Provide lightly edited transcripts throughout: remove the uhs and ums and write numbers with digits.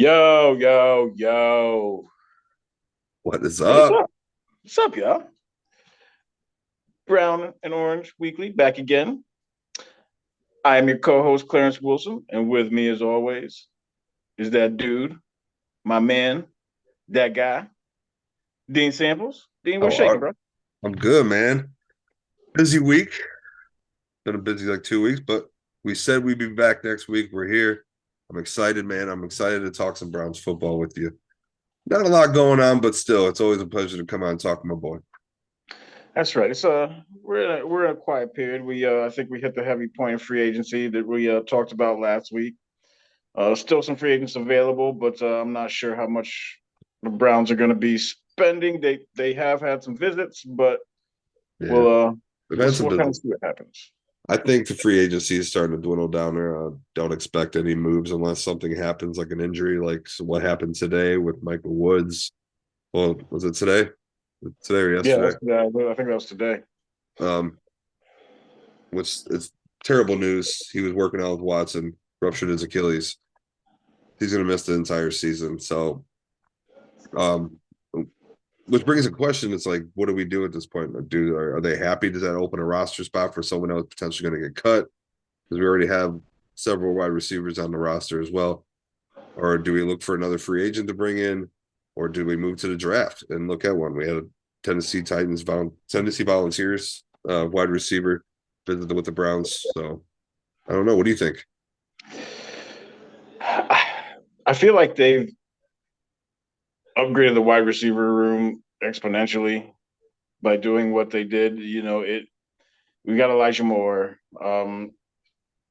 Yo, yo, yo. What is Hey, what's up? up? What's up, y'all? Brown and Orange Weekly back again. I am your co-host, Clarence Wilson, and with me, as always, is that dude, my man, that guy, Dean Samples. Dean, what's How shaking, are bro? I'm good, man. Busy week. Been a busy like 2 weeks, but we said we'd be back next week. We're here. I'm excited, man. I'm excited to talk some Browns football with you. Not a lot going on, but still, it's always a pleasure to come out and talk to my boy. That's right. It's we're in a quiet period. I think we hit the heavy point of free agency that we talked about last week. Still some free agents available, but I'm not sure how much the Browns are going to be spending. They have had some visits, but Yeah, we'll we've we'll, had some we'll kind of business. see what happens. I think the free agency is starting to dwindle down there. Don't expect any moves unless something happens, like an injury, like what happened today with Michael Woods. Well, was it today? Today or Yeah, yesterday? I think that was today. Um, which is terrible news. He was working out with Watson, ruptured his Achilles. He's going to miss the entire season. So, um, which brings a question. It's like, what do we do at this point? Are they happy? Does that open a roster spot for someone else potentially going to get cut? Because we already have several wide receivers on the roster as well. Or do we look for another free agent to bring in? Or do we move to the draft and look at one? We had a Tennessee Volunteers wide receiver visited with the Browns. So I don't know. What do you think? I feel like they've upgraded the wide receiver room exponentially by doing what they did. We got Elijah Moore, and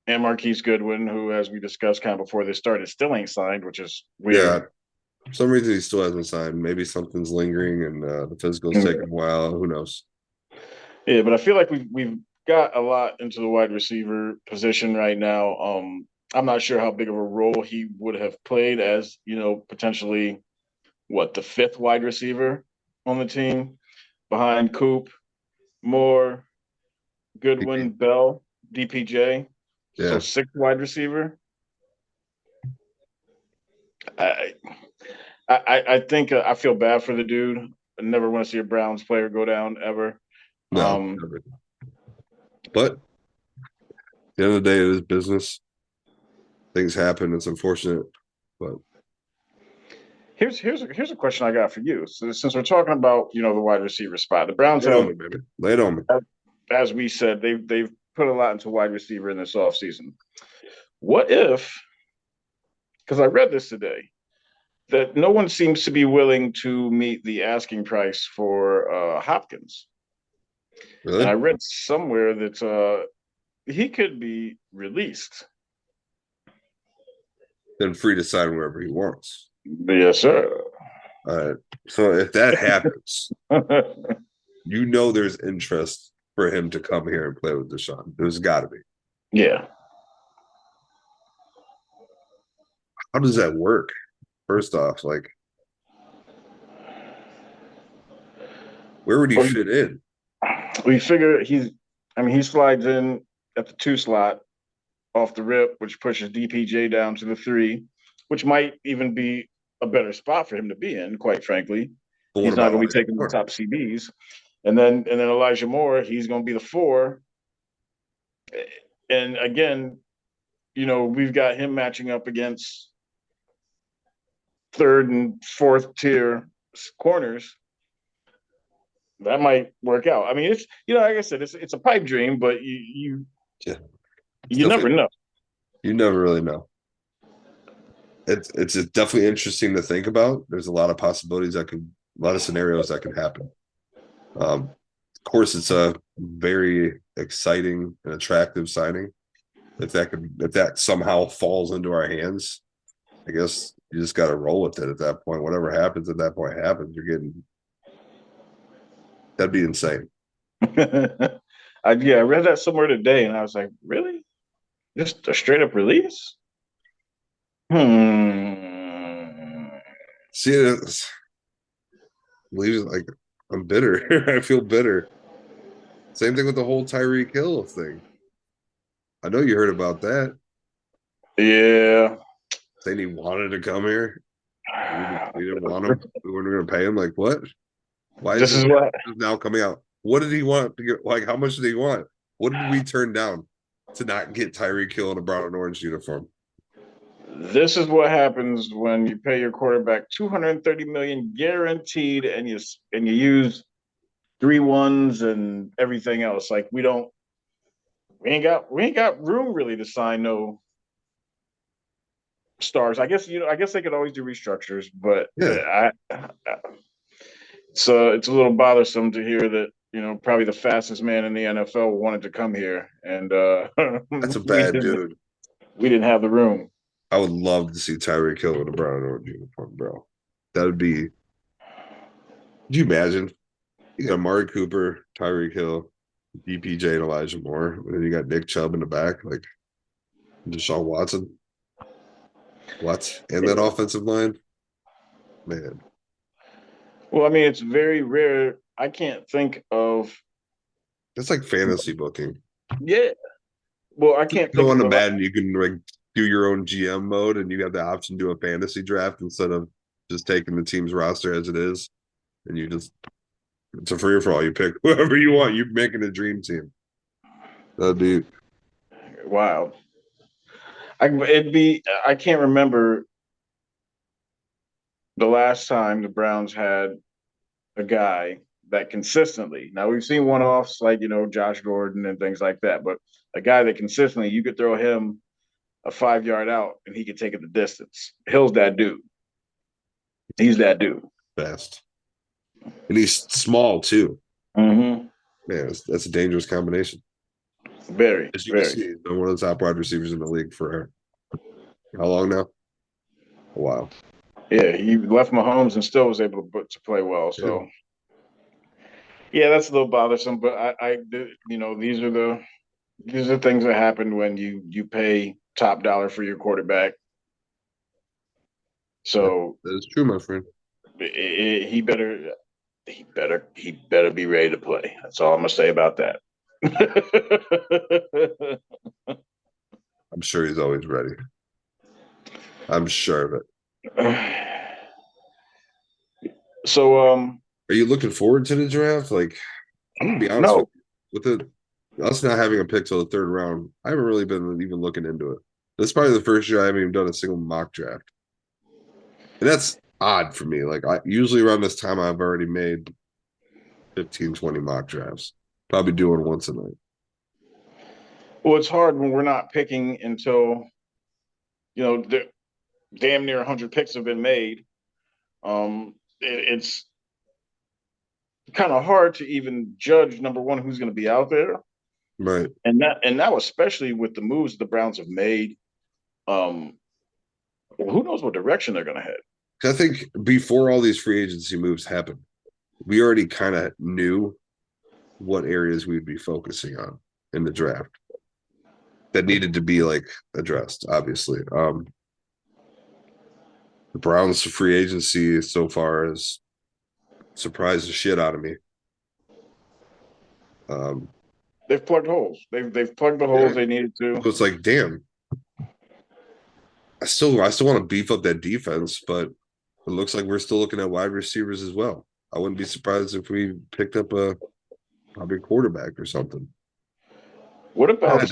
Marquise Goodwin, who, as we discussed kind of before this started, still ain't signed, which is Yeah, weird. for some reason he still hasn't signed. Maybe something's lingering and the physical's taking a while. Who knows? Yeah, but I feel like we've got a lot into the wide receiver position right now. I'm not sure how big of a role he would have played as, potentially the fifth wide receiver on the team behind Coop, Moore, Goodwin, Bell, DPJ. So Yeah, sixth wide receiver. I I think I feel bad for the dude. I never want to see a Browns player go down ever. no. Um, But at the end of the day, it is business. Things happen. It's unfortunate, but here's a question I got for you. So since we're talking about the wide receiver spot, the Browns lay it on have, me, baby. Lay it on me. as we said, they've put a lot into wide receiver in this offseason. What if? Because I read this today that no one seems to be willing to meet the asking price for Hopkins, and I Really? read somewhere that he could be released. Then free to sign wherever he wants. Yes, sir. All right. So if that happens, there's interest for him to come here and play with Deshaun. There's got to be. Yeah. How does that work? First off, like, where would he Well, fit in? we figure he slides in at the two slot off the rip, which pushes DPJ down to the three, which might even be a better spot for him to be in, quite frankly. But what He's not about going to be Elijah taking the Moore? top CBs. And then Elijah Moore, he's going to be the four. And again, we've got him matching up against third and fourth tier corners. That might work out. I mean, it's like I said, it's a pipe dream, but Yeah, it's you never definitely. know. You never really know. It's definitely interesting to think about. There's a lot of possibilities a lot of scenarios that can happen. Of course, it's a very exciting and attractive signing. If that somehow falls into our hands, I guess you just got to roll with it at that point. Whatever happens at that point happens. You're getting that'd be insane. I read that somewhere today, and I was like, really? Just a straight up release? Hmm. See, it's, like I'm bitter. I feel bitter. Same thing with the whole Tyreke Hill thing. I know you heard about that. Yeah. Saying he wanted to come here. We didn't want him. We weren't going to pay him. Like what? Why is This this is what now coming out? What did he want to get? Like how much did he want? What did we turn down to not get Tyreke Hill in a brown and orange uniform? this is what happens when you pay your quarterback 230 million guaranteed, and you use three ones and everything else. Like we ain't got room really to sign no stars. I guess they could always do restructures, but Yeah, it's a little bothersome to hear that probably the fastest man in the NFL wanted to come here, and that's a we bad didn't dude. we didn't have the room. I would love to see Tyreke Hill in a brown and orange uniform, bro. That would be. Could you imagine? You got Amari Cooper, Tyreke Hill, DPJ, and Elijah Moore, and then you got Nick Chubb in the back, like Deshaun Watson. What? And that offensive line, man. Well, I mean, it's very rare. I can't think of. That's like fantasy booking. Yeah. Well, I can't Go think on of to the last. Madden, you can like do your own GM mode, and you have the option to do a fantasy draft instead of just taking the team's roster as it is, and you just it's a free for all. You pick whoever you want. You're making a dream team. That'd be Wow. I can't remember the last time the Browns had a guy that consistently. Now we've seen one offs like Josh Gordon and things like that, but a guy that consistently you could throw him a 5 yard out and he could take it the distance. Hill's that dude. He's that dude. best, and he's small too. Mm-hmm. Man, that's a dangerous combination. Very, As you can very. see, he's been one of the top wide receivers in the league for how long now? A while. Yeah, he left Mahomes and still was able to play well. Yeah. So yeah, that's a little bothersome. But these are things that happen when you pay top dollar for your quarterback. So That is true, my friend. he better be ready to play. That's all I'm gonna say about that. I'm sure he's always ready. I'm sure of it. So Are you looking forward to the draft? Like, I'm gonna be honest no. with us not having a pick till the third round. I haven't really been even looking into it. This is probably the first year I haven't even done a single mock draft, and that's odd for me. Like, I usually around this time I've already made 15, 20 mock drafts. Probably doing once a night. Well, it's hard when we're not picking until the damn near 100 picks have been made. It's kind of hard to even judge number one who's going to be out there, Right. and now especially with the moves the Browns have made. Um, who knows what direction they're going to head? I think before all these free agency moves happened, we already kind of knew what areas we'd be focusing on in the draft that needed to be like addressed, obviously. The Browns free agency so far has surprised the shit out of me. Um, They've plugged holes. They've plugged the yeah. holes they needed to. So it's like, damn, I still want to beef up that defense, but it looks like we're still looking at wide receivers as well. I wouldn't be surprised if we picked up probably a quarterback or something. What about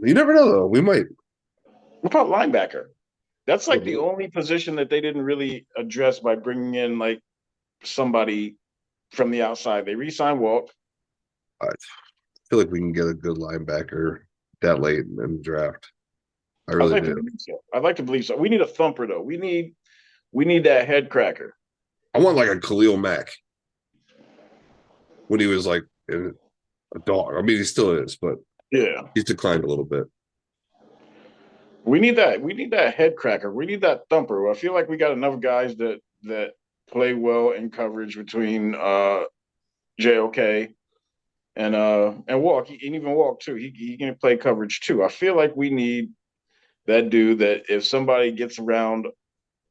You never know though. We might. what about linebacker? That's like the I only position that they didn't really address by bringing in like somebody from the outside. They re-signed Walt. feel like we can get a good linebacker that late in the draft. I I'd really like to do. believe so. I'd like to believe so. We need a thumper though. We need that head cracker. I want like a Khalil Mack. when he was like a dog. I mean, he still is, but Yeah. he's declined a little bit. We need that. We need that head cracker. We need that thumper. I feel like we got enough guys that play well in coverage between JOK and Walk. And even Walk too. He can play coverage too. I feel like we need that dude that if somebody gets around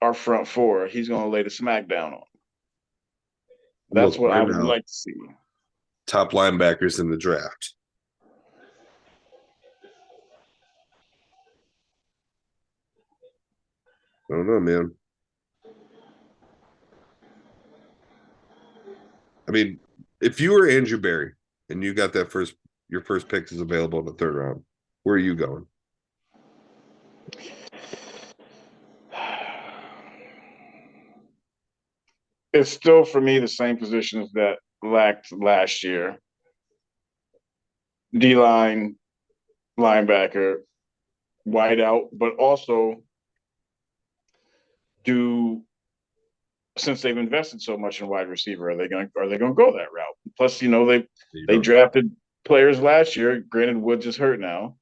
our front four, he's gonna lay the smack down on. I'm That's looking what I right would now. like to see. Top linebackers in the draft. I don't know, man. I mean, if you were Andrew Berry and you got that first, your first pick is available in the third round, where are you going? It's still for me the same positions that lacked last year. D line, linebacker, wide out, but also do since they've invested so much in wide receiver, are they going to go that route? Plus, You they don't know. drafted players last year. Granted, Woods is hurt now.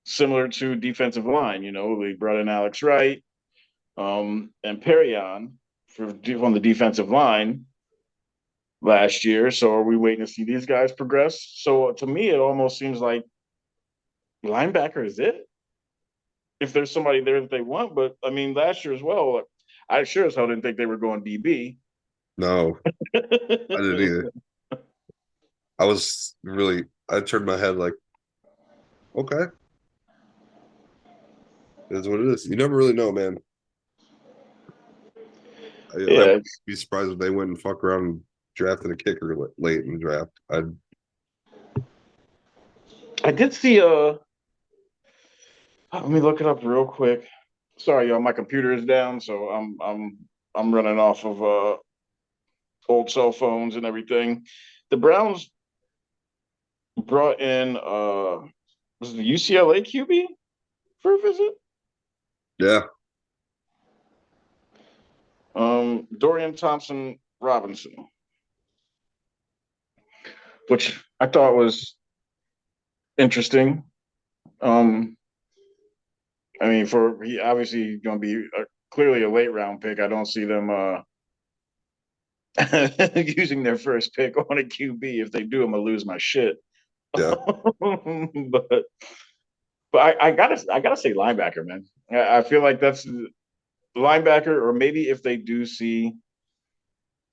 Similar to defensive line, they brought in Alex Wright and Perion on the defensive line last year. So are we waiting to see these guys progress? So to me, it almost seems like linebacker is it. If there's somebody there that they want, but I mean, last year as well, I sure as hell didn't think they were going DB. No, I didn't either. I was really, I turned my head like, okay, that's what it is. You never really know, man. I Yeah, wouldn't be surprised if they went and fuck around and drafted a kicker late in the draft. I did see. Let me look it up real quick. Sorry, y'all, my computer is down, so I'm running off of old cell phones and everything. The Browns brought in was it the UCLA QB for a visit? Yeah, Dorian Thompson Robinson, which I thought was interesting. Um, I mean, for he obviously going to be clearly a late round pick. I don't see them using their first pick on a QB. If they do, I'm gonna lose my shit. yeah. but I gotta say linebacker, man. I feel like that's linebacker, or maybe if they do see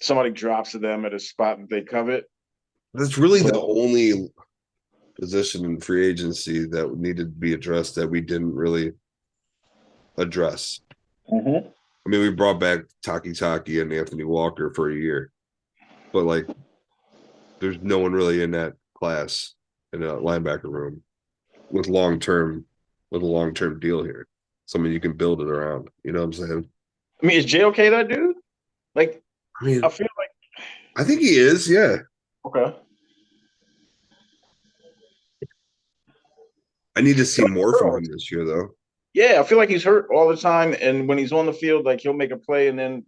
somebody drops to them at a spot that they covet. That's really the But only position in free agency that needed to be addressed that we didn't really address. Mhm. I mean, we brought back Taki Taki and Anthony Walker for a year, but like, there's no one really in that class in a linebacker room with long term, with a long term deal here. Someone you can build it around. You know what I'm saying? I mean, is JOK that dude? Like, I mean, I feel like I think he is. Yeah, okay. I need to see more from Sure. him this year, though. Yeah, I feel like he's hurt all the time, and when he's on the field, like he'll make a play, and then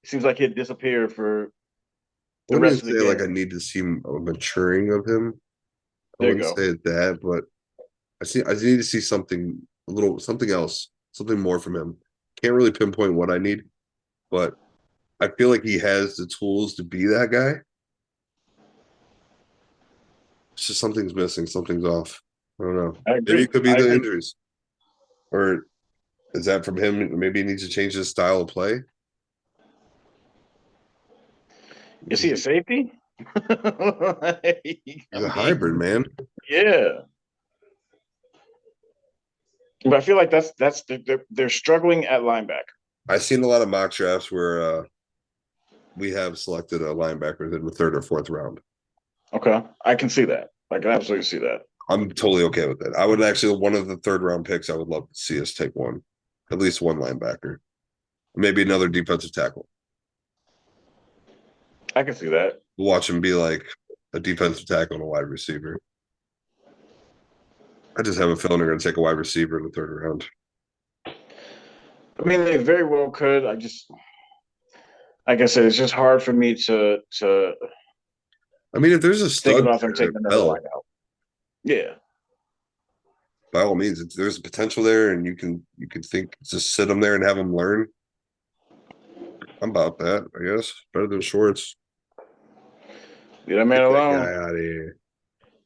it seems like he'll disappear for I the wouldn't even rest of the say like I game. need to see a maturing of him. I There you wouldn't go. say it that, but I need to see something a little something else, something more from him. Can't really pinpoint what I need, but I feel like he has the tools to be that guy. It's just something's missing, something's off. I don't know. I Maybe agree. it could be I the agree. injuries, or is that from him? Maybe he needs to change his style of play. Is he a He's safety? I a hybrid, mean, man. yeah. But I feel like they're struggling at linebacker. I've seen a lot of mock drafts where we have selected a linebacker in the third or fourth round. Okay, I can see that. I can absolutely see that. I'm totally okay with that. I would actually one of the third round picks. I would love to see us take one, at least one linebacker, maybe another defensive tackle. I can see that. Watch him be like a defensive tackle and a wide receiver. I just have a feeling they're going to take a wide receiver in the third round. I mean, they very well could. I just, like I said, it's just hard for me to. I mean, if there's a Think stud about them there, taking another hell, wideout. Yeah, by all means, if there's potential there, and you can think just sit them there and have them learn. I'm about that, I guess. Better than Schwartz. leave that man Get that alone. guy out of here.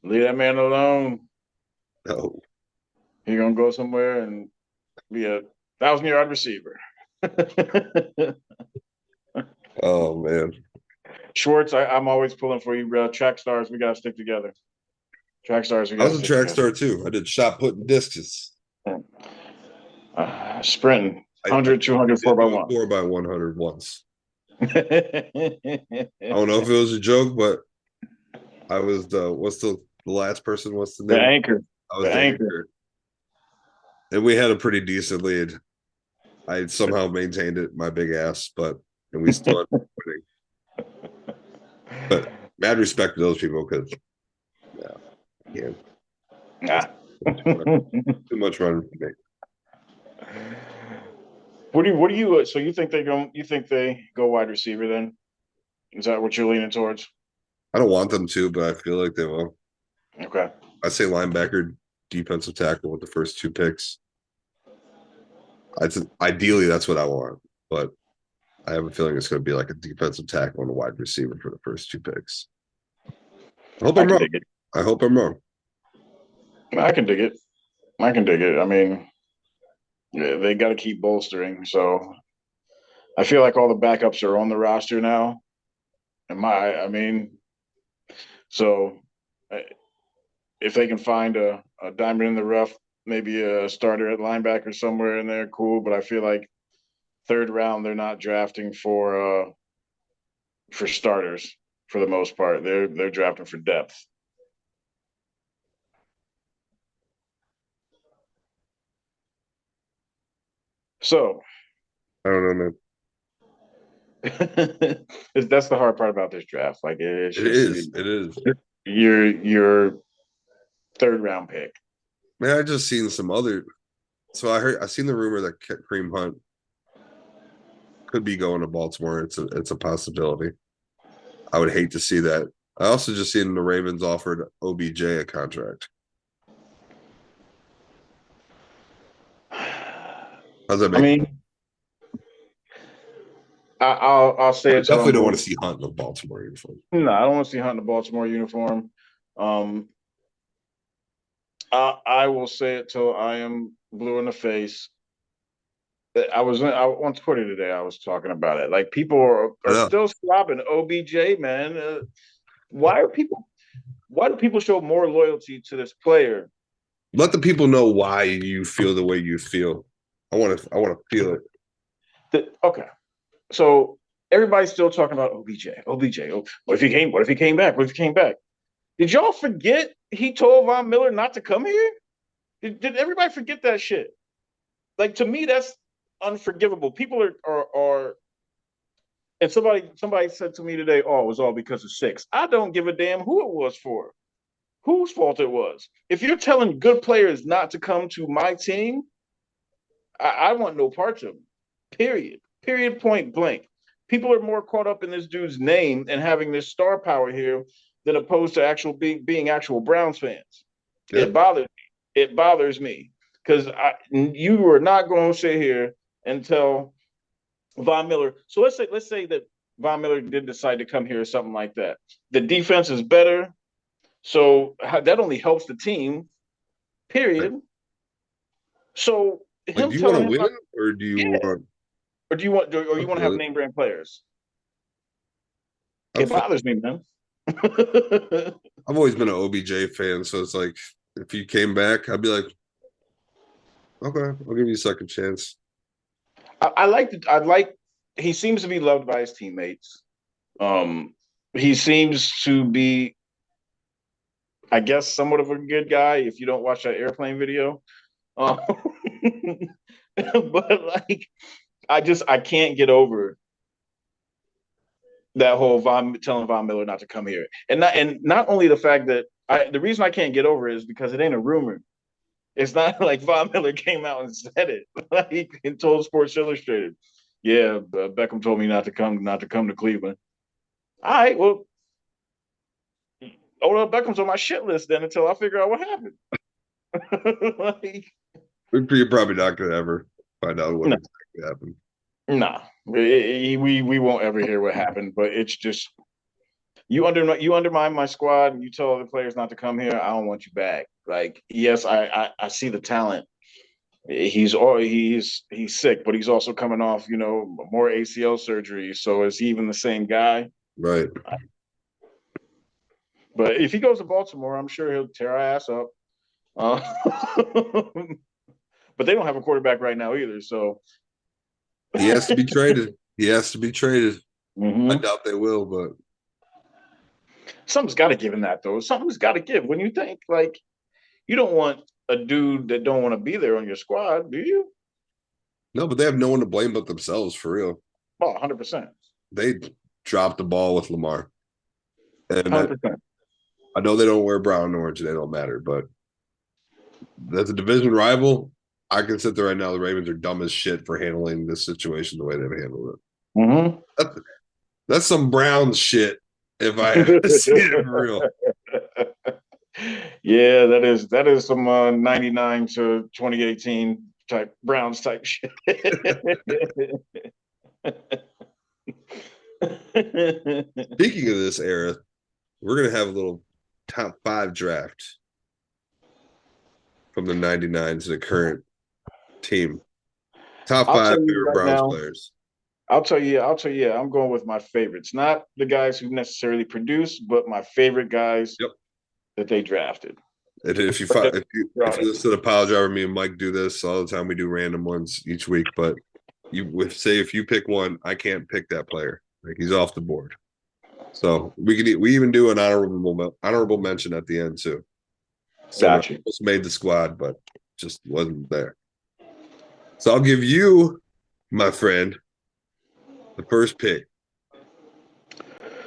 Leave that man alone. No. He gonna go somewhere and be a 1,000-yard receiver. Oh man. Schwartz, I'm always pulling for you, bro. Track stars, we gotta stick together. Track stars, we I gotta was a stick track together. star too. I did shot put and discus. Sprinting, I 100, 200, did 4 by do a one. 4x100 once. The I don't know if it was a joke, but I was the last person? What's the name? anchor, I the was the anchor. anchor. And we had a pretty decent lead. I somehow maintained it, my big ass, and we still ended up winning. But mad respect to those people because yeah, Nah. too much running for me. What do you so you think they go wide receiver then? Is that what you're leaning towards? I don't want them to, but I feel like they will. Okay. I say linebacker, defensive tackle with the first two picks. Ideally that's what I want, but I have a feeling it's going to be like a defensive tackle and a wide receiver for the first two picks. I hope I I'm can wrong. dig it. I hope I'm wrong. I can dig it. I can dig it. I mean, yeah, they got to keep bolstering. So I feel like all the backups are on the roster now. I mean, so uh, if they can find a diamond in the rough, maybe a starter at linebacker somewhere in there, cool. But I feel like third round they're not drafting for starters for the most part. They're drafting for depth. So I don't know, man. that's the hard part about this draft. Like it's It just is. It is. your third round pick. Man, I just seen some other. So I seen the rumor that Kareem Hunt could be going to Baltimore. It's a possibility. I would hate to see that. I also just seen the Ravens offered OBJ a contract. How's that I make you? mean, I'll say I it till definitely I'm don't blue. want to see Hunt in a Baltimore uniform. No, I don't want to see Hunt in a Baltimore uniform. Um, I will say it till I am blue in the face. I on Twitter today. I was talking about it. Like people I are know. still slobbing OBJ, man. Why are people? Why do people show more loyalty to this player? Let the people know why you feel the way you feel. I want to feel it. Okay, so everybody's still talking about OBJ. OBJ. Oh, what if he came? What if he came back? What if he came back? Did y'all forget he told Von Miller not to come here? Did everybody forget that shit? Like to me, that's unforgivable. People are and somebody said to me today, "Oh, it was all because of six." I don't give a damn who it was for, whose fault it was. If you're telling good players not to come to my team, I want no parts of them. Period. Period. Point blank. People are more caught up in this dude's name and having this star power here than opposed to actual being actual Browns fans. Yeah. It bothers me because you are not going to sit here and tell Von Miller. So let's say that Von Miller did decide to come here or something like that. The defense is better, so that only helps the team. Right. Period. So Like, him do you want telling to him, win or do you yeah, want? or I you want to have feel it. name brand players? I It feel, bothers me, man. I've always been an OBJ fan, so it's like if he came back, I'd be like, okay, I'll give you a second chance. I like. I like. He seems to be loved by his teammates. He seems to be, I guess, somewhat of a good guy. If you don't watch that airplane video, um, but like, I can't get over that whole telling Von Miller not to come here, and not only the fact that the reason I can't get over it is because it ain't a rumor. It's not like Von Miller came out and said it. Like and told Sports Illustrated, "Yeah, Beckham told me not to come to Cleveland." All right, well, Odell Beckham's on my shit list then until I figure out what happened. Like, You're probably not going to ever find out what no, exactly happened. nah, we won't ever hear what happened. But it's just you undermine my squad and you tell the players not to come here. I don't want you back. Like, yes, I see the talent. He's sick, but he's also coming off more ACL surgery. So is he even the same guy? Right. But if he goes to Baltimore, I'm sure he'll tear our ass up. Uh, but they don't have a quarterback right now either. So He has to be traded. He has to be traded. I mm-hmm. doubt they will, but Something's got to give in that though. Something's got to give. When you think like you don't want a dude that don't want to be there on your squad, do you? no, but they have no one to blame but themselves for real. Oh, 100%. They dropped the ball with Lamar. And 100%. I know they don't wear brown and orange, they don't matter, but that's a division rival. I can sit there right now. The Ravens are dumb as shit for handling this situation the way they've handled it. Mm-hmm. That's some Browns shit. If I have to see it for real. Yeah, that is some 99 to 2018 type Browns type shit. Speaking of this era, we're gonna have a little top 5 draft from the 99 to the current team. Top I'll 5 tell you favorite right Browns now. players. I'll tell you, I'm going with my favorites, not the guys who necessarily produce, but my favorite guys Yep. that they drafted. And if you listen to the Pile Driver, me and Mike do this all the time. We do random ones each week, but if you pick one, I can't pick that player. Like he's off the board. So we even do an honorable mention at the end too. Someone Got you. else made the squad, but just wasn't there. So I'll give you, my friend, the first pick.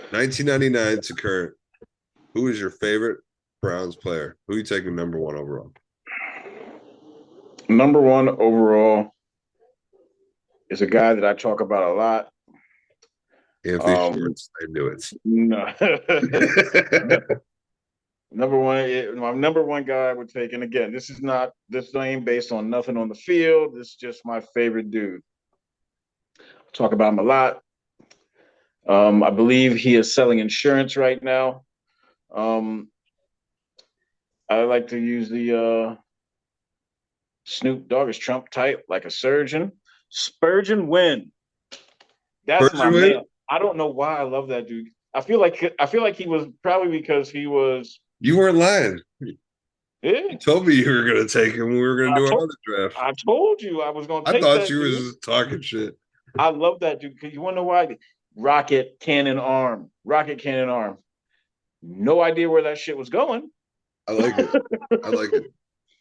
1999 to current. Who is your favorite Browns player? Who are you taking number 1 overall? Number one overall is a guy that I talk about a lot. Anthony Schwartz. I knew it. No. My number one guy I would take, and again, this ain't based on nothing on the field. This is just my favorite dude. I talk about him a lot. I believe he is selling insurance right now. Um, I like to use the Snoop Dogg is Trump type, like a surgeon. Spurgeon Wynn. That's my Person win? man. I don't know why I love that dude. I feel like he was probably because he was. You weren't lying. Yeah, You told me you were going to take him. We were going to do our other draft. I told you I was going to I take thought that you dude. was talking shit. I love that dude because you want to know why? Rocket cannon arm, rocket cannon arm. No idea where that shit was going. I like it. I like it.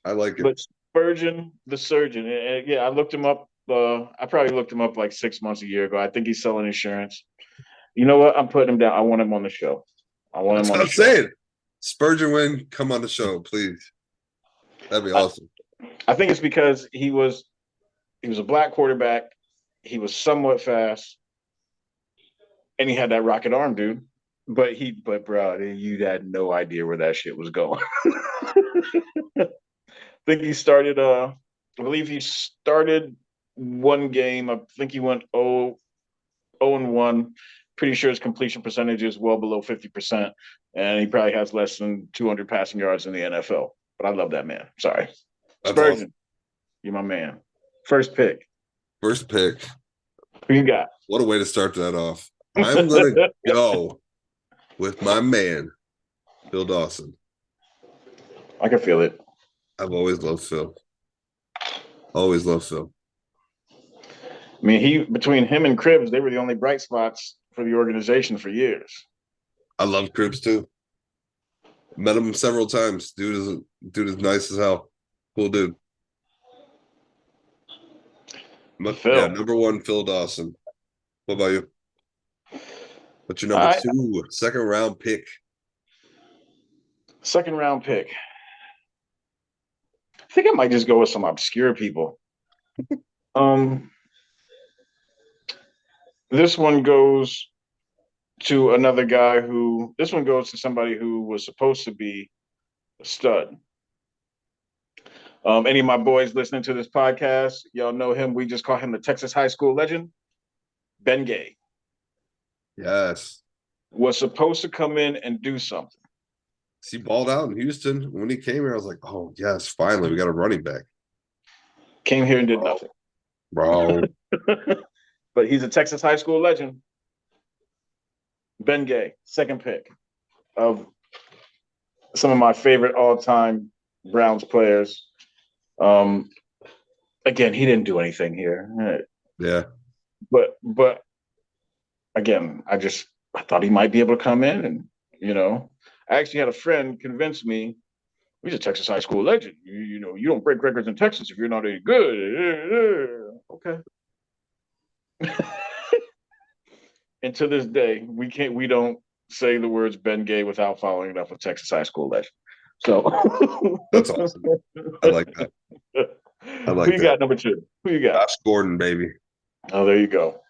I like it. But Spurgeon, the surgeon, yeah, I looked him up. I probably looked him up like 6 months, a year ago. I think he's selling insurance. You know what? I'm putting him down. I want him on the show. I want That's him on what the I'm show. saying. Spurgeon win, come on the show, please. That'd be awesome. I think it's because he was a black quarterback. He was somewhat fast, and he had that rocket arm, dude. But bro, you had no idea where that shit was going. I think he started. I believe he started one game. I think he went 0-1. Pretty sure his completion percentage is well below 50%, and he probably has less than 200 passing yards in the NFL. But I love that man. Sorry, That's awesome. Spurgeon, you're my man. First pick. First pick. Who you got? What a way to start that off. I'm going to go with my man, Phil Dawson. I can feel it. I've always loved Phil. Always loved Phil. I mean, between him and Cribs, they were the only bright spots for the organization for years. I love Cribs too. Met him several times. Dude is nice as hell. Cool dude. Phil. Yeah, number 1, Phil Dawson. What about you? What's your number 2? Second round pick. Second round pick. I think I might just go with some obscure people. This one goes to another guy who this one goes to somebody who was supposed to be a stud. Any of my boys listening to this podcast, y'all know him. We just call him the Texas high school legend. Ben Gay Yes. was supposed to come in and do something. He balled out in Houston. When he came here, I was like, oh, yes, finally, we got a running back. Came here and did nothing. Bro. But he's a Texas high school legend. Ben Gay, second pick of some of my favorite all-time Browns players. Again, he didn't do anything here. Yeah. But again, I thought he might be able to come in and, I actually had a friend convince me he's a Texas high school legend. You don't break records in Texas if you're not any good. Okay. And to this day, we don't say the words Ben Gay without following it up with Texas high school legend. So That's awesome. I like that. I like who you that. got number two? Who you got? Josh Gordon, baby. Oh, there you go.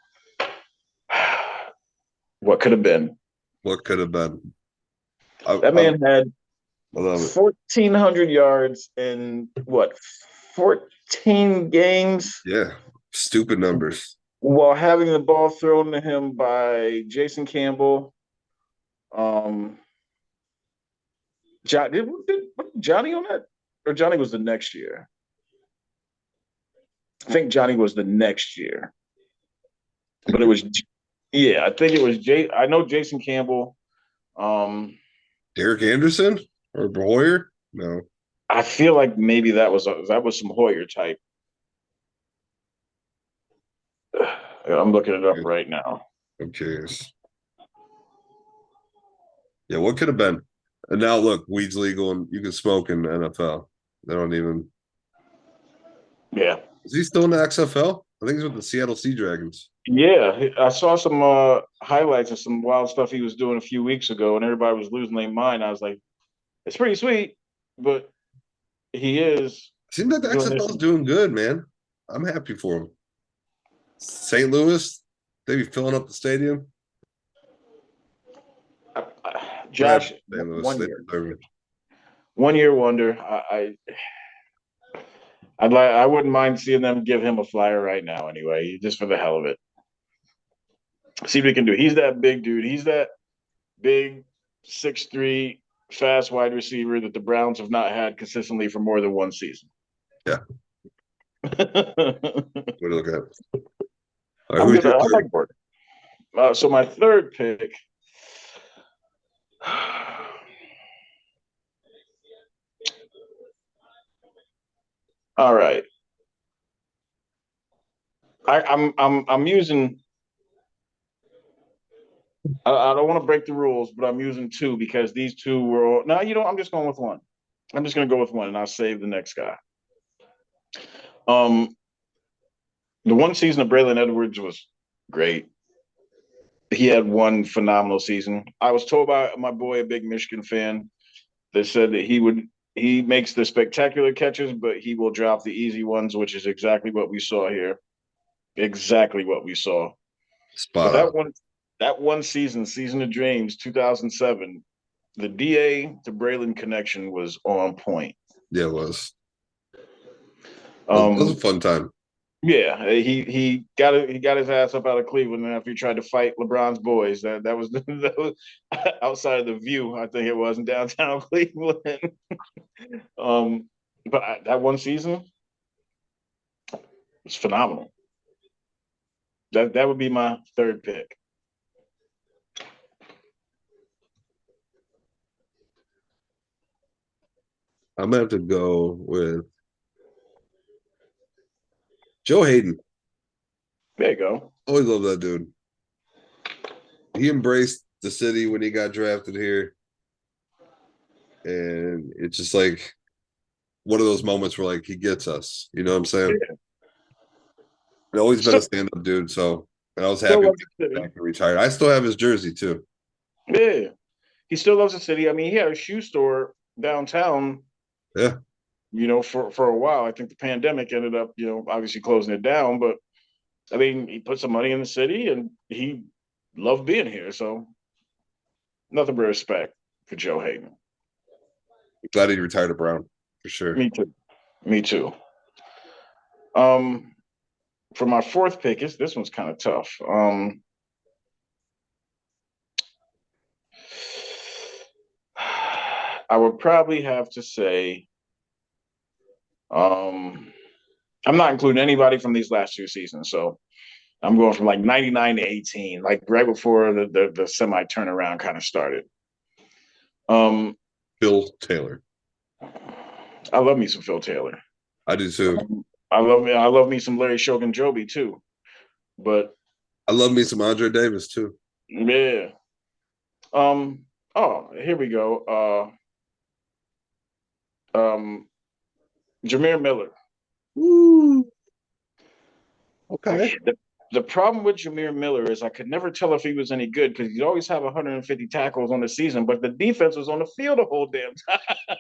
What could have been? What could have been? That man had I love it. 1,400 yards in what? 14 games. Yeah. Stupid numbers. While having the ball thrown to him by Jason Campbell. Did Johnny on that? Or Johnny was the next year? I think Johnny was the next year. But it was, I think it was I know Jason Campbell. Derek Anderson or Boyer? No. I feel like maybe that was some Hoyer type. I'm looking it up right now. I'm curious. Yeah, what could have been? And now look, weed's legal and you can smoke in the NFL. They don't even. Yeah. Is he still in the XFL? I think he's with the Seattle Sea Dragons. Yeah, I saw some highlights of some wild stuff he was doing a few weeks ago, and everybody was losing their mind. I was like, it's pretty sweet, but he is. Seems like the XFL is doing good, man. I'm happy for him. St. Louis, they be filling up the stadium. Josh, Louis, 1 year wonder. I wouldn't mind seeing them give him a flyer right now. Anyway, just for the hell of it. See what he can do. He's that big dude. He's that big 6'3" fast wide receiver that the Browns have not had consistently for more than one season. Yeah. What do you look at? Right, I like Gordon. So my third pick. All right. I'm using. I don't want to break the rules, but I'm using two because these two were all. No, I'm just going with one. I'm just going to go with one, and I'll save the next guy. The one season of Braylon Edwards was great. He had one phenomenal season. I was told by my boy, a big Michigan fan, that said that he makes the spectacular catches, but he will drop the easy ones, which is exactly what we saw here. Exactly what we saw. Spot on. That one season of dreams, 2007, the DA to Braylon connection was on point. Yeah, it was. It was a fun time. Yeah, he got his ass up out of Cleveland after he tried to fight LeBron's boys. That was outside of the view. I think it was in downtown Cleveland. But that one season was phenomenal. That would be my third pick. I'm gonna have to go with Joe Hayden. There you go. Always love that dude. He embraced the city when he got drafted here. And it's just like one of those moments where like he gets us. You know what I'm saying? Yeah. He's always been a stand-up dude. So and I was happy back and retired. I still have his jersey too. Yeah. He still loves the city. I mean, he had a shoe store downtown. Yeah. For a while. I think the pandemic ended up, obviously closing it down. But I mean, he put some money in the city and he loved being here. So nothing but respect for Joe Hayden. Glad he retired a Brown for sure. Me too. Me too. Um, for my fourth pick, this one's kind of tough. I would probably have to say, I'm not including anybody from these last two seasons, so I'm going from like 99 to 18, like right before the semi turnaround kind of started. Um, Phil Taylor. I love me some Phil Taylor. I do too. I love me some Larry Shogun Joby too. But I love me some Andre Davis too. yeah. Oh, here we go. Jameer Miller. Woo. Okay. The problem with Jameer Miller is I could never tell if he was any good because he'd always have 150 tackles on the season, but the defense was on the field the whole damn time.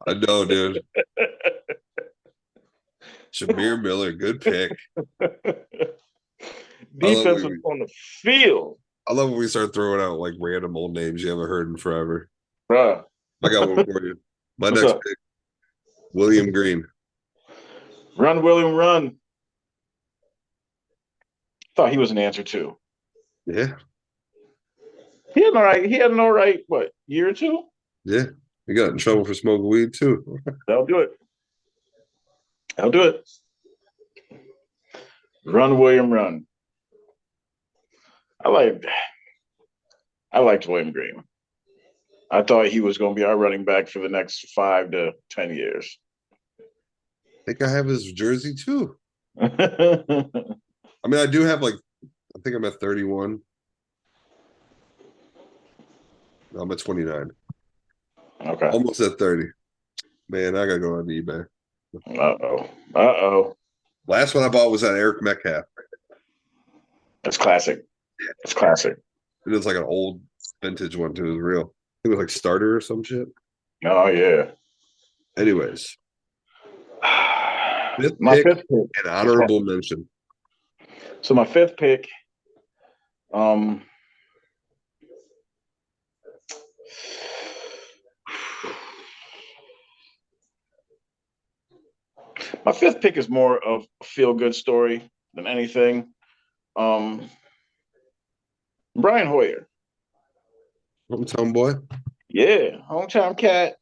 I know, dude. Jameer Miller, good pick. Defense was on the field. I love when we start throwing out like random old names you haven't heard in forever. Bruh. I got one for you. My What's next up? pick, William Green. Run, William, run. Thought he was an answer too. Yeah. He had an all right, what, year or two? Yeah. He got in trouble for smoking weed too. That'll do it. I'll do it. Run, William, run. I liked William Green. I thought he was going to be our running back for the next 5 to 10 years. I think I have his jersey too. Okay. I mean, I do have like, I think I'm at 31. No, I'm at 29. Almost at 30. Man, I gotta go on eBay. Uh-oh. Last one I bought was that Eric Metcalf. That's classic. It's classic. It was like an old vintage one too. It was real. It was like starter or some shit. Oh yeah. Anyways, My fifth pick. An honorable mention. So my fifth pick, my fifth pick is more of a feel-good story than anything. Brian Hoyer. Hometown boy. Yeah, hometown cat.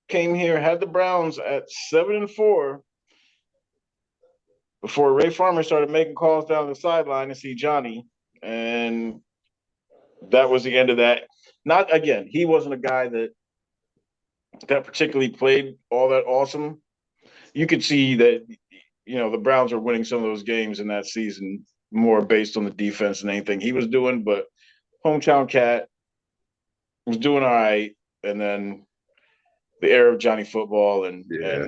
Came here, had the Browns at 7-4 before Ray Farmer started making calls down the sideline to see Johnny, and that was the end of that. Not again, he wasn't a guy that particularly played all that awesome. You could see that the Browns are winning some of those games in that season more based on the defense than anything he was doing, but hometown cat was doing all right, and then the era of Johnny Football and his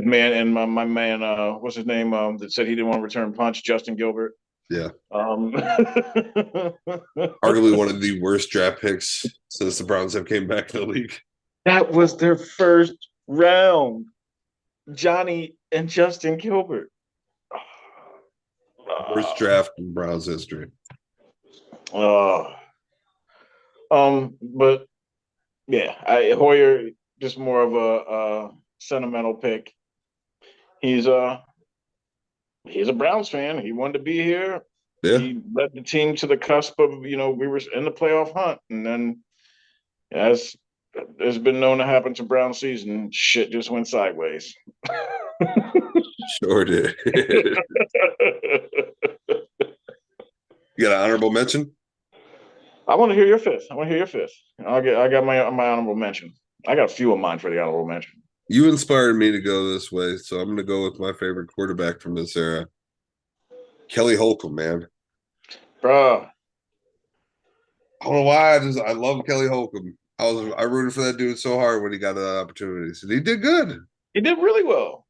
man and my man, what's his name? That said he didn't want to return punch, Justin Gilbert. Yeah. Arguably one of the worst draft picks since the Browns have came back to the league. That was their first round. Johnny and Justin Gilbert. Worst draft in Browns history. But yeah, Hoyer just more of a sentimental pick. He's a Browns fan. He wanted to be here. Yeah. He led the team to the cusp of, we were in the playoff hunt. And then, as has been known to happen to Brown season, shit just went sideways. Sure did. You got an honorable mention? I want to hear your fifth. I got my honorable mention. I got a few of mine for the honorable mention. You inspired me to go this way, so I'm going to go with my favorite quarterback from this era, Kelly Holcomb, man. Bruh. I don't know why. I love Kelly Holcomb. I rooted for that dude so hard when he got the opportunities, and he did good. He did really well.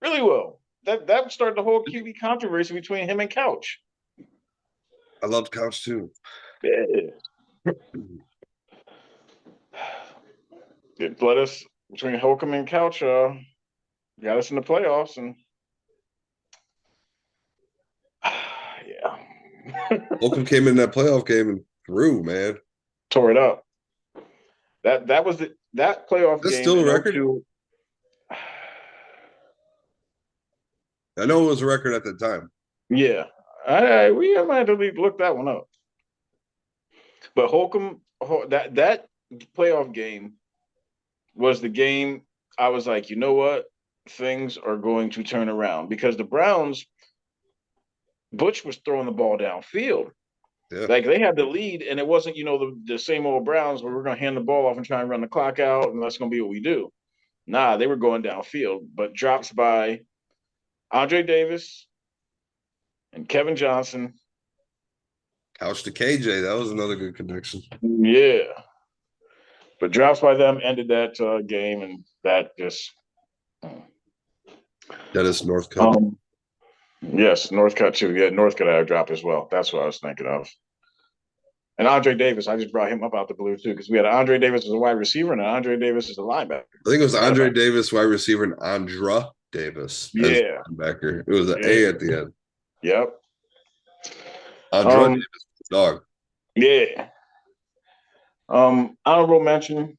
Really well. That started the whole QB controversy between him and Couch. I loved Couch too. Yeah. It led us between Holcomb and Couch, got us in the playoffs, and yeah. Holcomb came in that playoff game and through, man. Tore it up. That was that playoff That's game still a in record. 02. I know it was a record at the time. Yeah, we might have to look that one up. But Holcomb, that playoff game was the game I was like, you know what? Things are going to turn around because the Browns, Butch was throwing the ball downfield. Yeah. Like they had the lead, and it wasn't, the same old Browns where we're going to hand the ball off and try and run the clock out, and that's going to be what we do. Nah, they were going downfield, but drops by Andre Davis and Kevin Johnson. Couch to KJ. That was another good connection. Yeah. But drops by them ended that game, and that just. Dennis Northcutt. Um, yes, Northcutt too. Yeah, Northcutt had a drop as well. That's what I was thinking of. And Andre Davis, I just brought him up out the blue too because we had Andre Davis as a wide receiver and Andre Davis as a linebacker. I think it was Andre Davis, wide receiver, and Andra Davis as linebacker. It was an A at the end. Yep. Andra Davis, dog. Yeah. Honorable mention.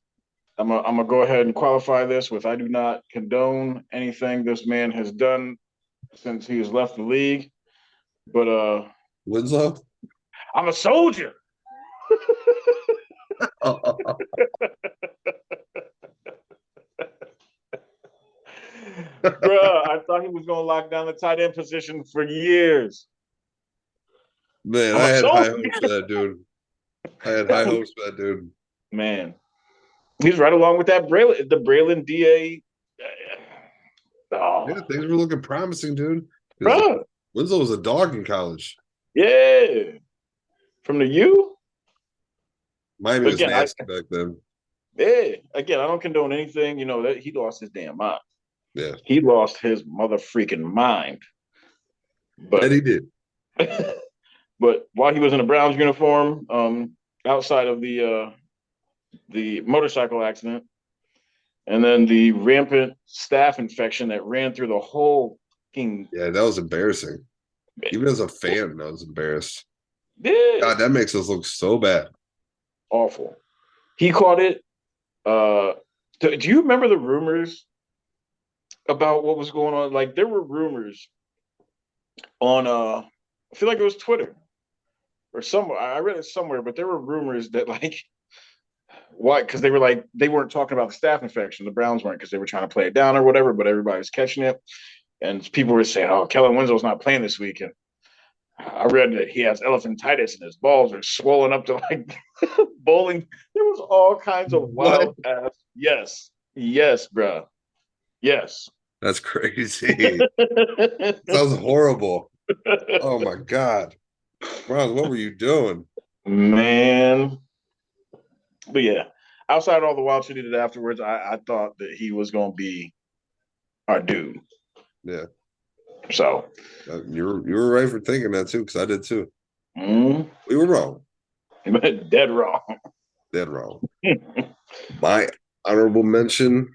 I'm gonna go ahead and qualify this with I do not condone anything this man has done since he has left the league. But Winslow? I'm a soldier. Bruh, I thought he was gonna lock down the tight end position for years. Man, I had high hopes for that dude. I had high hopes for that dude. Man, he's right along with that Braylon DA. Yeah, things were looking promising, dude. Bruh. Winslow was a dog in college. Yeah, from the U. Miami was nasty back then. Yeah, again, I don't condone anything. That he lost his damn mind. Yeah, he lost his mother freaking mind. But that he did. But while he was in a Browns uniform, outside of the motorcycle accident, and then the rampant staph infection that ran through the whole fucking. Yeah, that was embarrassing. Even as a fan, I was embarrassed. Yeah. God, that makes us look so bad. Awful. He caught it. Do you remember the rumors about what was going on? Like there were rumors on I feel like it was Twitter or somewhere. I read it somewhere, but there were rumors that like why? Because they were like they weren't talking about the staph infection. The Browns weren't because they were trying to play it down or whatever. But everybody was catching it, and people were saying, "Oh, Kellen Winslow's not playing this weekend." I read that he has elephantitis and his balls are swollen up to like bowling. There was all kinds of wild ass. Yes, bro. Yes. That's crazy. Sounds horrible. Oh my God. Ron, what were you doing? Man. But yeah, outside of all the wild shit he did afterwards, I thought that he was going to be our dude. Yeah. So you were right for thinking that too, because I did too. We were wrong. Dead wrong. Dead wrong. My honorable mention.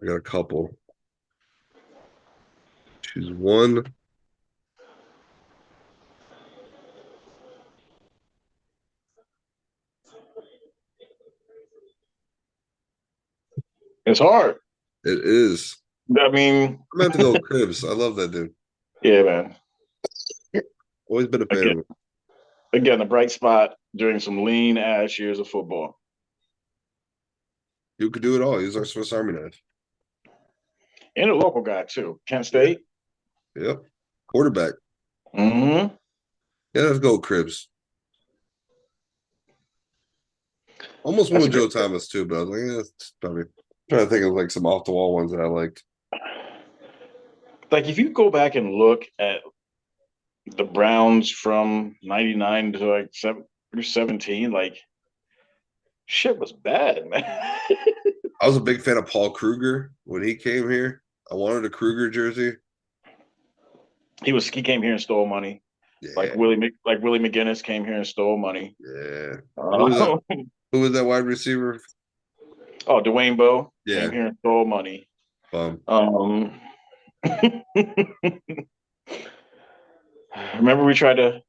I got a couple. Choose one. It's hard. It is. I mean, I'm going to have to go Cribs. I love that dude. Yeah, man. Always been a fan of him. Again, a bright spot during some lean ass years of football. You could do it all. He was our Swiss Army knife. And a local guy too. Kent State. Yep. Quarterback. Mm-hmm. Yeah, let's go Cribs. Almost went with Joe Thomas too, but I was like, yeah, it's probably I'm trying to think of like some off the wall ones that I liked. Like if you go back and look at the Browns from 99 to like 17, like shit was bad, man. I was a big fan of Paul Kruger when he came here. I wanted a Kruger jersey. He came here and stole money. Yeah. Like Willie McGinnis came here and stole money. Yeah. Who was that wide receiver? Oh, Dwayne Bowe came here and stole money. Um, remember we tried to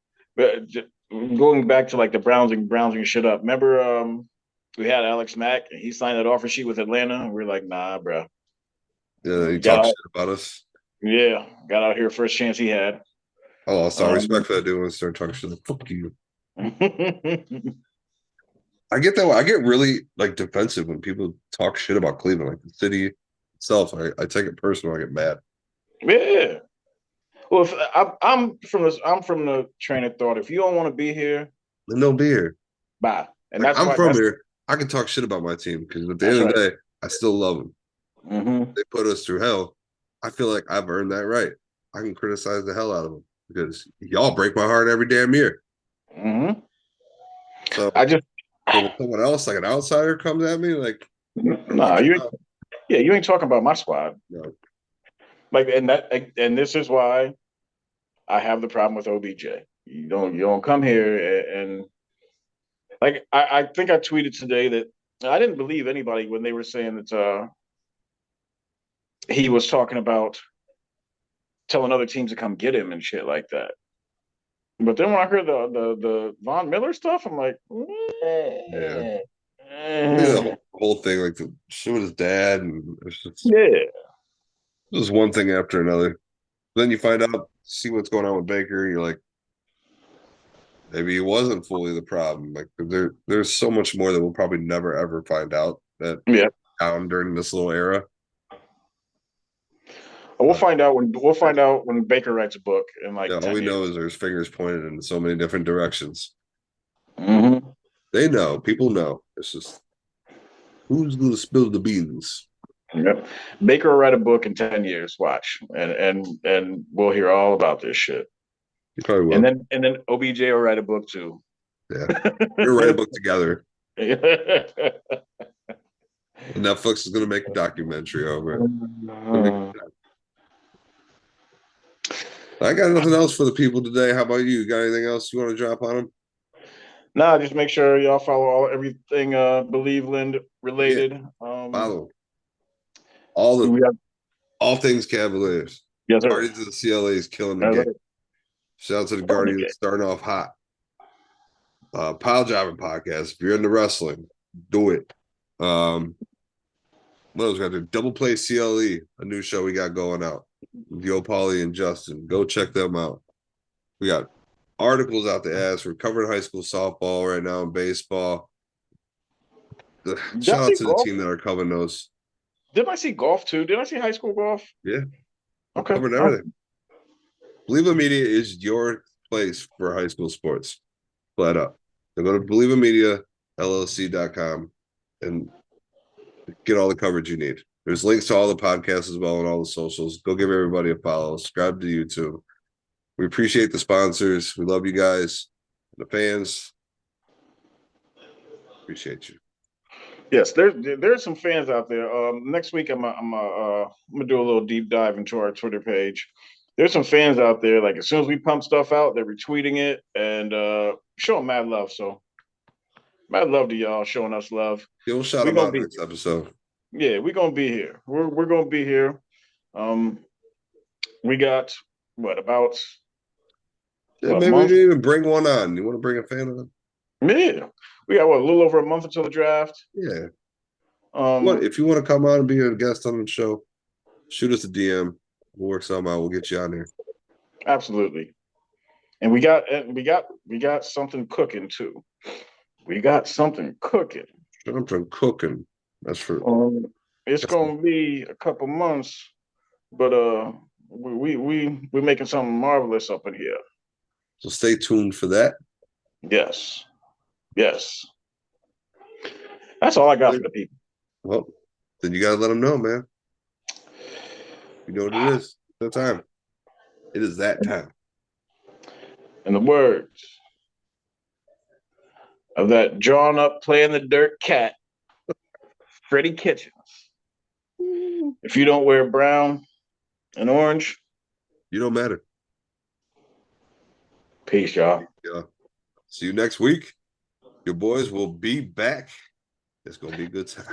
going back to like the Brownsing shit up. Remember we had Alex Mack and he signed that offer sheet with Atlanta and we are like, nah, bro. Yeah, he Got talks out, shit about us. yeah, got out here first chance he had. I lost all Um, respect for that dude when I started talking shit. Like, fuck you. I get that way. I get really like defensive when people talk shit about Cleveland, like the city itself. I take it personal. I get mad. yeah. Well, if, I'm from the train of thought. If you don't want to be here, Then don't be here. bye. And Like that's I'm why from here. I can talk shit about my team because at the that's end of right. the day, I still love them. Mm-hmm. They put us through hell. I feel like I've earned that right. I can criticize the hell out of them because y'all break my heart every damn year. Mm-hmm. So, I just so when someone else, like an outsider, comes at me, like, nah, watch you your ain't, mouth. yeah, you ain't talking about my squad. No, Like and this is why I have the problem with OBJ. You don't come here and like I think I tweeted today that I didn't believe anybody when they were saying that he was talking about telling other teams to come get him and shit like that. But then when I heard the Von Miller stuff, I'm like, yeah. I think the eh, whole thing, like the shit with his dad, and yeah, it's just one thing after another. Then you find out, see what's going on with Baker, and you're like, maybe he wasn't fully the problem. Like there's so much more that we'll probably never ever find out that yeah. down during this little era. Uh, We'll find out when Baker writes a book in yeah, like all we 10 years. know is there's fingers pointed in so many different directions. Mm-hmm. They know, people know. It's just who's going to spill the beans. Yep. Baker will write a book in 10 years. Watch, and we'll hear all about this shit. You probably And will. then OBJ will write a book too. Yeah, we're gonna write a book together. Netflix is going to make a documentary over it. I got nothing else for the people today. How about you? Got anything else you want to drop on them? Nah, just make sure y'all follow everything Believeland Yeah, related. follow all the We got all things Cavaliers. yes sir. Guardians of the CLA is killing the Yes, game. sir. Shout out to the Killing the Guardians game. starting off hot. Pile driving podcast. If you're into wrestling, do it. What else we got to do? Double Play CLE, a new show we got going out. Yo Pauly and Justin. Go check them out. We got articles out the ass. We're covering high school softball right now and baseball. Did I Shout out see to the golf? team that are covering those. Did I see golf too? Did I see high school golf? Yeah, we're Okay. covering Oh, everything. Believe It Media is your place for high school sports. Flat up. So go to believeitmediallc.com and get all the coverage you need. There's links to all the podcasts as well and all the socials. Go give everybody a follow. Subscribe to YouTube. We appreciate the sponsors. We love you guys. The fans. Appreciate you. yes, there's some fans out there. Next week I'm gonna do a little deep dive into our Twitter page. There's some fans out there. Like as soon as we pump stuff out, they're retweeting it and showing mad love. So mad love to y'all showing us love. We'll shout We them gonna out be next episode. yeah, we're gonna be here. We're gonna be here. Um, we got about Yeah, what maybe we month? didn't even bring one on. You want to bring a fan on? Yeah, we got a little over a month until the draft. Yeah. What Um, if you want to come on and be a guest on the show? Shoot us a DM. We'll work something out. We'll get you on there. absolutely. And we got something cooking too. We got something cooking. Something cooking. That's for Um, it's that's gonna be a couple months, but we're making something marvelous up in here. so stay tuned for that. Yes, yes. That's all I got for the people. Well, then you gotta let them know, man. You know what it is. It's that time. It is that time. In the words of that drawn up playing the dirt cat, Freddie Kitchens. If you don't wear brown and orange, You don't matter. peace, y'all. Yeah. See you next week. Your boys will be back. It's gonna be a good time.